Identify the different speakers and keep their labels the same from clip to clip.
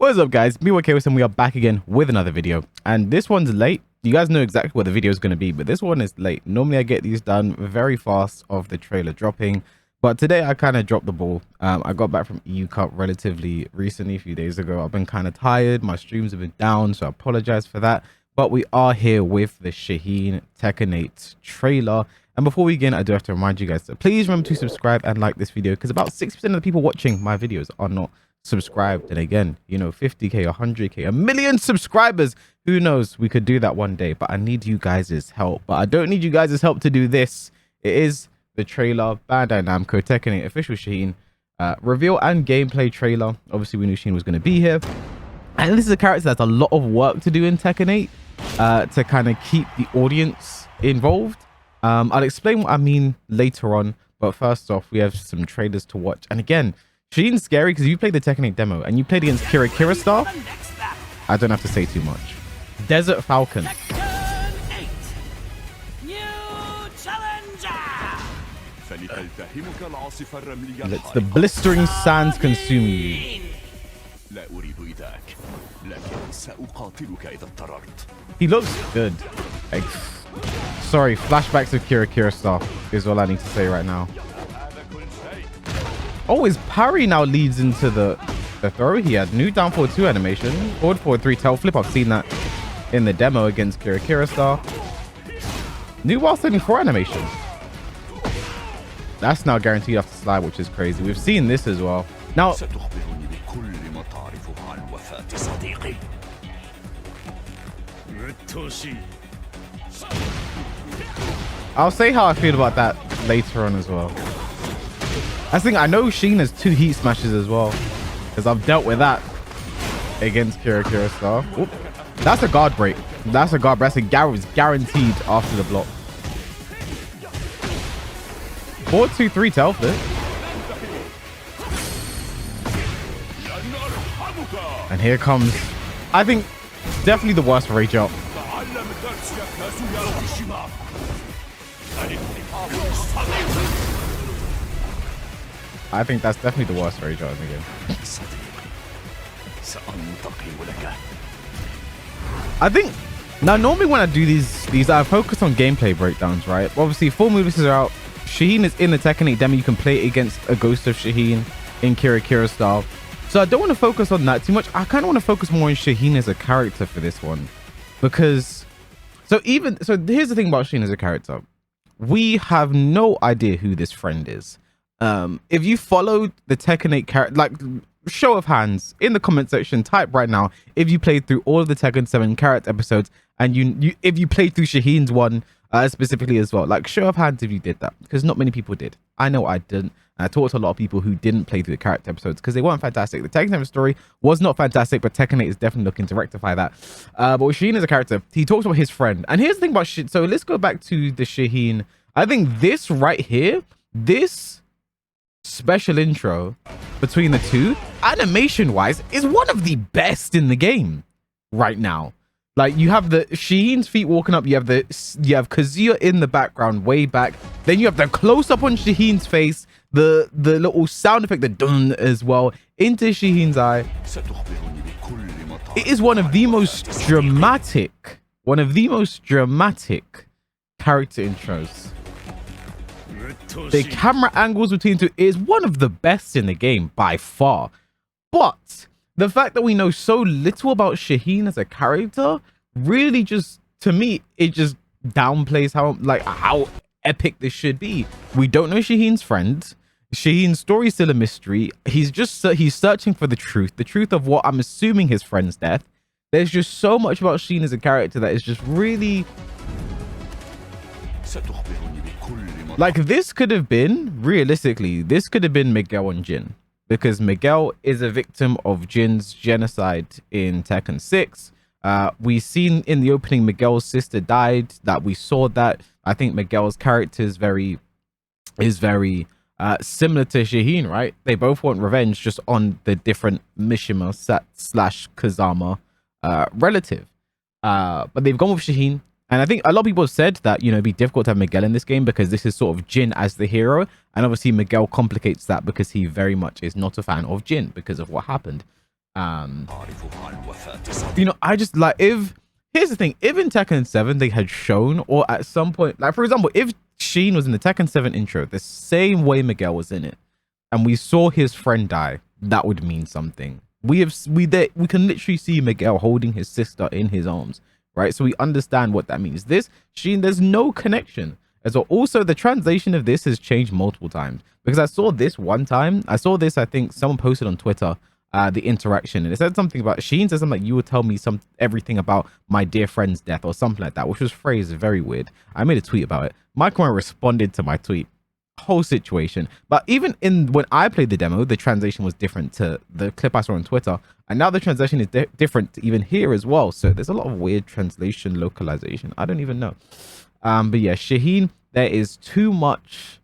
Speaker 1: What is up, guys? Me, and we are back again with another video, and this one's late. You guys know exactly what the video is going to be, but this one is late. Normally I get these done very fast of the trailer dropping, but today I kind of dropped the ball. I got back from EU Cup relatively recently, a few days ago. I've been kind of tired, my streams have been down, so I apologize for that. But we are here with the Shaheen Tekken 8 trailer. And before we begin, I do have to remind you guys to please remember to subscribe and like this video, because about 60% of the people watching my videos are not subscribed. And again, you know, 50k, 100k, a million subscribers, who knows, we could do that one day. But I need you guys' help. But I don't need you guys' help to do this. It is the trailer, Bandai Namco Tekken 8 official Shaheen reveal and gameplay trailer. Obviously we knew Shaheen was going to be here, and this is a character that's a lot of work to do in Tekken 8 to kind of keep the audience involved. I'll explain what I mean later on, but first off, we have some trailers to watch. And again, Shaheen's scary because you played the Tekken 8 demo and you played against Kira Star. I don't have to say too much. Desert Falcon. Let the blistering sands consume you. He looks good. Like, sorry, flashbacks of Kira Star is all I need to say right now. Oh, his parry now leads into the throw. He had new down forward 2 animation, forward forward 3 tail flip. I've seen that in the demo against Kira Star. New while standing 4 animation. That's now guaranteed after slide, which is crazy. We've seen this as well. Now, I'll say how I feel about that later on as well. I think I know Shaheen has 2 heat smashes as well, because I've dealt with that against Kira Star. Oop. That's a guard break. That's a guard break. That's guaranteed after the block. 4-2-3 tail flip. And here comes, I think, definitely the worst rage up. I think that's definitely the worst rage out in the game. I think now normally when I do these I focus on gameplay breakdowns, right? Obviously full moves are out. Shaheen is in the Tekken 8 demo. You can play it against a ghost of Shaheen in Kira style. So I don't want to focus on that too much. I kind of want to focus more on Shaheen as a character for this one, because so here's the thing about Shaheen as a character. We have no idea who this friend is. If you followed the Tekken 8 character, like, show of hands in the comment section, type right now if you played through all of the Tekken 7 character episodes, and if you played through Shaheen's one specifically as well. Like, show of hands if you did that, because not many people did. I know I didn't. I talked to a lot of people who didn't play through the character episodes because they weren't fantastic. The Tekken 7 story was not fantastic, but Tekken 8 is definitely looking to rectify that. But with Shaheen as a character, he talks about his friend. And here's the thing about shit. So let's go back to the Shaheen. I think this right here, this special intro between the two, animation wise, is one of the best in the game right now. Like, you have the Shaheen's feet walking up, you have Kazuya in the background way back, then you have the close-up on Shaheen's face, the little sound effect, the dun as well, into Shaheen's eye. It is one of the most dramatic character intros. The camera angles between the two is one of the best in the game by far. But the fact that we know so little about Shaheen as a character really just, to me, it just downplays how epic this should be. We don't know Shaheen's friend. Shaheen's story is still a mystery. He's searching for the truth of what I'm assuming his friend's death. There's just so much about Shaheen as a character that is just really, like, this could have been, realistically, this could have been Miguel and Jin, because Miguel is a victim of Jin's genocide in Tekken 6. We seen in the opening Miguel's sister died. That we saw that. I think Miguel's character is very similar to Shaheen, right? They both want revenge, just on the different Mishima / Kazama relative. But they've gone with Shaheen. And I think a lot of people have said that, you know, it'd be difficult to have Miguel in this game because this is sort of Jin as the hero. And obviously Miguel complicates that because he very much is not a fan of Jin because of what happened. Um, I just like, if here's the thing, if in Tekken 7 they had shown, or at some point, like for example, if Sheen was in the Tekken 7 intro the same way Miguel was in it, and we saw his friend die, that would mean something. We can literally see Miguel holding his sister in his arms, right? So we understand what that means. This Sheen, there's no connection. As well, also the translation of this has changed multiple times, because I saw this one time. I saw this, I think someone posted on Twitter, the interaction, and it said something about Sheen says something like, you will tell me everything about my dear friend's death or something like that, which was phrased very weird. I made a tweet about it. My comment responded to my tweet. Whole situation. But even when I played the demo, the translation was different to the clip I saw on Twitter, and now the translation is different even here as well. So there's a lot of weird translation localization. I don't even know. But yeah, Shaheen, there is too much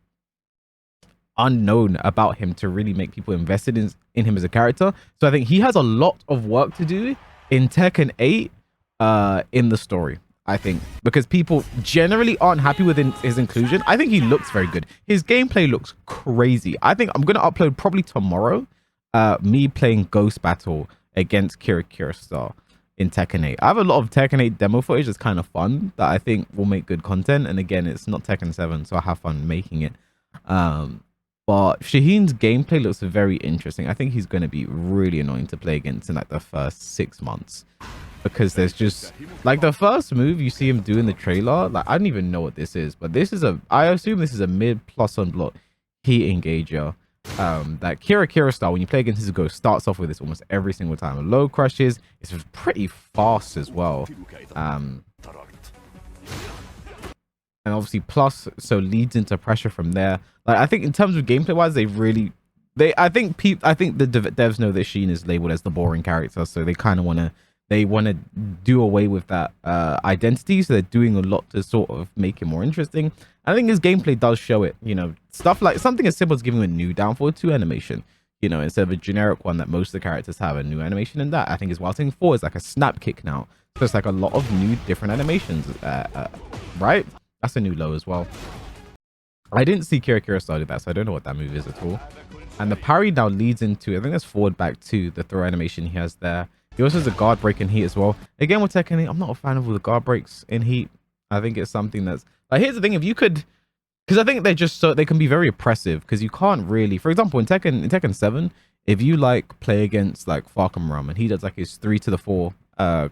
Speaker 1: unknown about him to really make people invested in him as a character. So I think he has a lot of work to do in Tekken 8 in the story, I think, because people generally aren't happy with his inclusion. I think he looks very good. His gameplay looks crazy. I think I'm going to upload probably tomorrow me playing Ghost Battle against Kira Star in Tekken 8. I have a lot of Tekken 8 demo footage that's kind of fun that I think will make good content. And again, it's not Tekken 7, so I have fun making it. But Shaheen's gameplay looks very interesting. I think he's going to be really annoying to play against in like the first 6 months, because there's just like the first move you see him do in the trailer. Like, I don't even know what this is, but I assume this is a mid plus on block heat engager. That Kira style, when you play against his Ghost, starts off with this almost every single time. Low crushes. It's pretty fast as well. And obviously plus, so leads into pressure from there. Like, I think in terms of gameplay wise, I think the devs know that Sheen is labeled as the boring character, so they kind of want to do away with that identity. So they're doing a lot to sort of make it more interesting. I think his gameplay does show it. Stuff like something as simple as giving him a new downfall 2 animation. Instead of a generic one that most of the characters have a new animation in that. I think his Wild Thing 4 is like a snap kick now. So it's like a lot of new different animations, right? That's a new low as well. I didn't see Kira started that, so I don't know what that move is at all. And the parry now leads into, I think that's forward back to the throw animation he has there. He also has a guard break in heat as well. Again, with Tekken, I'm not a fan of all the guard breaks in heat. I think it's something that's like, here's the thing, if you could, because I think they're just so, they can be very oppressive, because you can't really, for example, in Tekken 7, if you like play against like Farkham Rum and he does like his 3 to the 4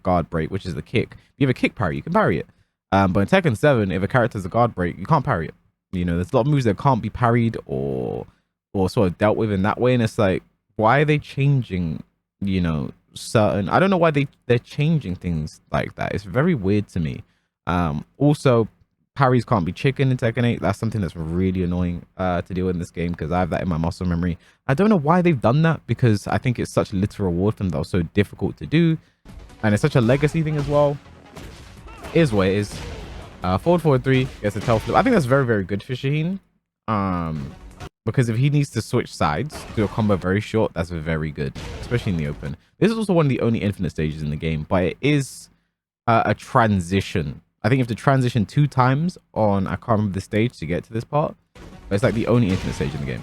Speaker 1: guard break, which is the kick. If you have a kick parry, you can parry it. But in Tekken 7, if a character has a guard break, you can't parry it. There's a lot of moves that can't be parried or sort of dealt with in that way. And it's like, why are they changing, certain... I don't know why they're changing things like that. It's very weird to me. Also, parries can't be chicken in Tekken 8. That's something that's really annoying to deal with in this game, because I have that in my muscle memory. I don't know why they've done that, because I think it's such little reward for them that was so difficult to do. And it's such a legacy thing as well. Is what it is. Forward 3 gets a tail flip. I think that's very, very good for Shaheen. Because if he needs to switch sides, do a combo very short, that's very good, especially in the open. This is also one of the only infinite stages in the game, but it is a transition. I think you have to transition 2 times on, I can't remember the stage to get to this part, but it's like the only infinite stage in the game.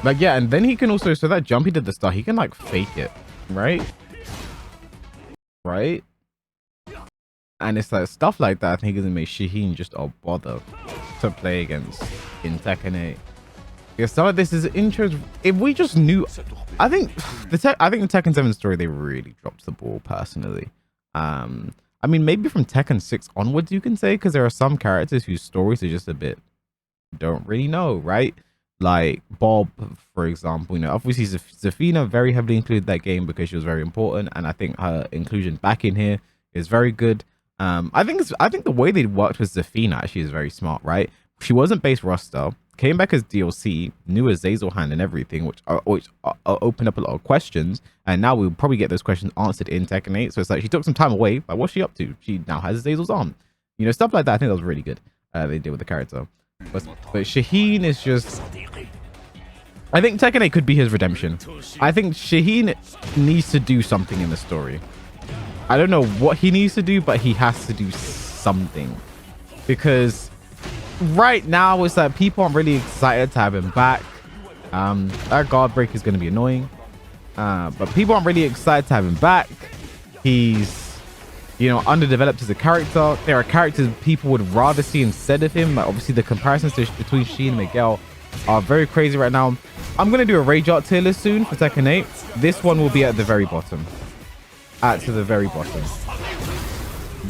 Speaker 1: Like, yeah, and then he can also, so that jump he did at the start, he can like fake it, right? And it's like stuff like that I think is gonna make Shaheen just a bother to play against in Tekken 8. Because some of this is interesting. If we just knew, I think the Tekken 7 story, they really dropped the ball personally. I mean, maybe from Tekken 6 onwards you can say, because there are some characters whose stories are just a bit, don't really know, right? Like Bob, for example. Obviously Zafina very heavily included that game because she was very important, and I think her inclusion back in here is very good. I think the way they worked with Zafina actually is very smart, right? She wasn't base roster, came back as DLC, knew Azazel hand and everything, which opened up a lot of questions, and now we'll probably get those questions answered in Tekken 8. So it's like she took some time away, but what's she up to? She now has Azazel's arm, stuff like that. I think that was really good. They did with the character. But Shaheen is just... I think Tekken 8 could be his redemption. I think Shaheen needs to do something in the story. I don't know what he needs to do, but he has to do something. Because right now it's like people aren't really excited to have him back. That guard break is going to be annoying. But people aren't really excited to have him back. He's, you know, underdeveloped as a character. There are characters people would rather see instead of him. Like obviously the comparisons between Shaheen and Miguel are very crazy right now. I'm going to do a Rage Art tier list soon for Tekken 8. This one will be at the very bottom. To the very bottom.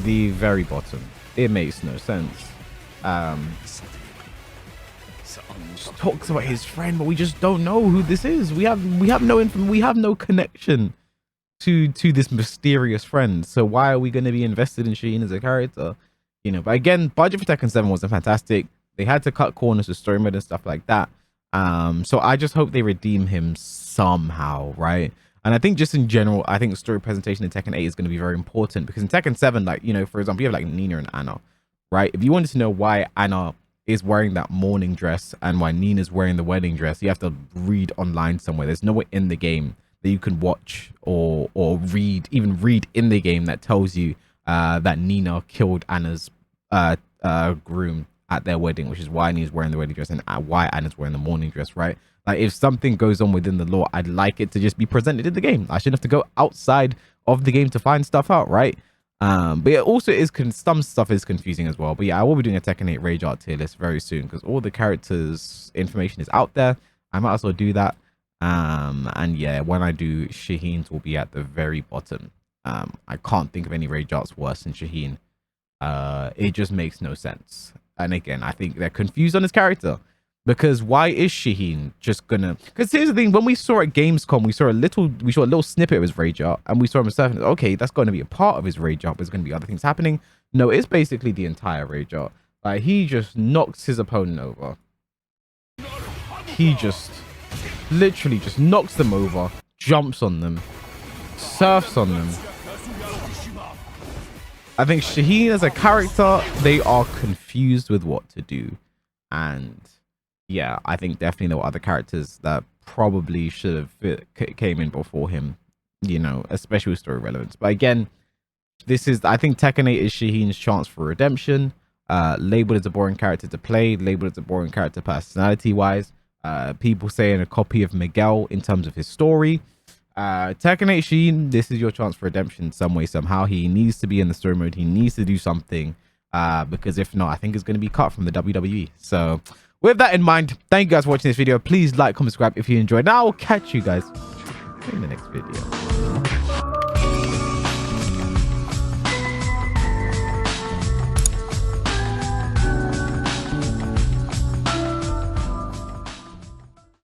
Speaker 1: The very bottom. It makes no sense. Talks about his friend, but we just don't know who this is. We have no information. We have no connection to this mysterious friend. So why are we going to be invested in Shaheen as a character? You know, but again, budget for Tekken 7 wasn't fantastic. They had to cut corners with story mode and stuff like that. So I just hope they redeem him somehow, right? And I think just in general, I think story presentation in Tekken 8 is going to be very important, because in Tekken 7, like, you know, for example, you have like Nina and Anna, right? If you wanted to know why Anna is wearing that morning dress and why Nina's wearing the wedding dress, you have to read online somewhere. There's nowhere in the game that you can watch or read, even read in the game that tells you that Nina killed Anna's groom at their wedding, which is why Nina's wearing the wedding dress and why Anna's wearing the morning dress, right? Like, if something goes on within the lore, I'd like it to just be presented in the game. I shouldn't have to go outside of the game to find stuff out, right? But it also is some stuff is confusing as well. But yeah, I will be doing a Tekken 8 Rage Art tier list very soon, because all the characters' information is out there. I might as well do that. And yeah, when I do, Shaheen's will be at the very bottom. I can't think of any Rage Arts worse than Shaheen. It just makes no sense. And again, I think they're confused on his character, because why is Shaheen just gonna? Because here's the thing: when we saw at Gamescom, we saw a little snippet of his Rage Art, and we saw him surfing. Okay, that's going to be a part of his Rage Art, but there's going to be other things happening. No, it's basically the entire Rage Art. Like, he just knocks his opponent over. He just literally just knocks them over, jumps on them, surfs on them. I think Shaheen as a character, they are confused with what to do. And yeah, I think definitely there were other characters that probably should have came in before him, you know, especially with story relevance. But again, I think Tekken 8 is Shaheen's chance for redemption. Labeled as a boring character to play, labeled as a boring character personality wise. People saying a copy of Miguel in terms of his story. Tekken 8 Shaheen, this is your chance for redemption some way, somehow. He needs to be in the story mode. He needs to do something, because if not, I think it's going to be cut from the WWE. So with that in mind, thank you guys for watching this video. Please like, comment, subscribe if you enjoyed. Now I'll catch you guys in the next video.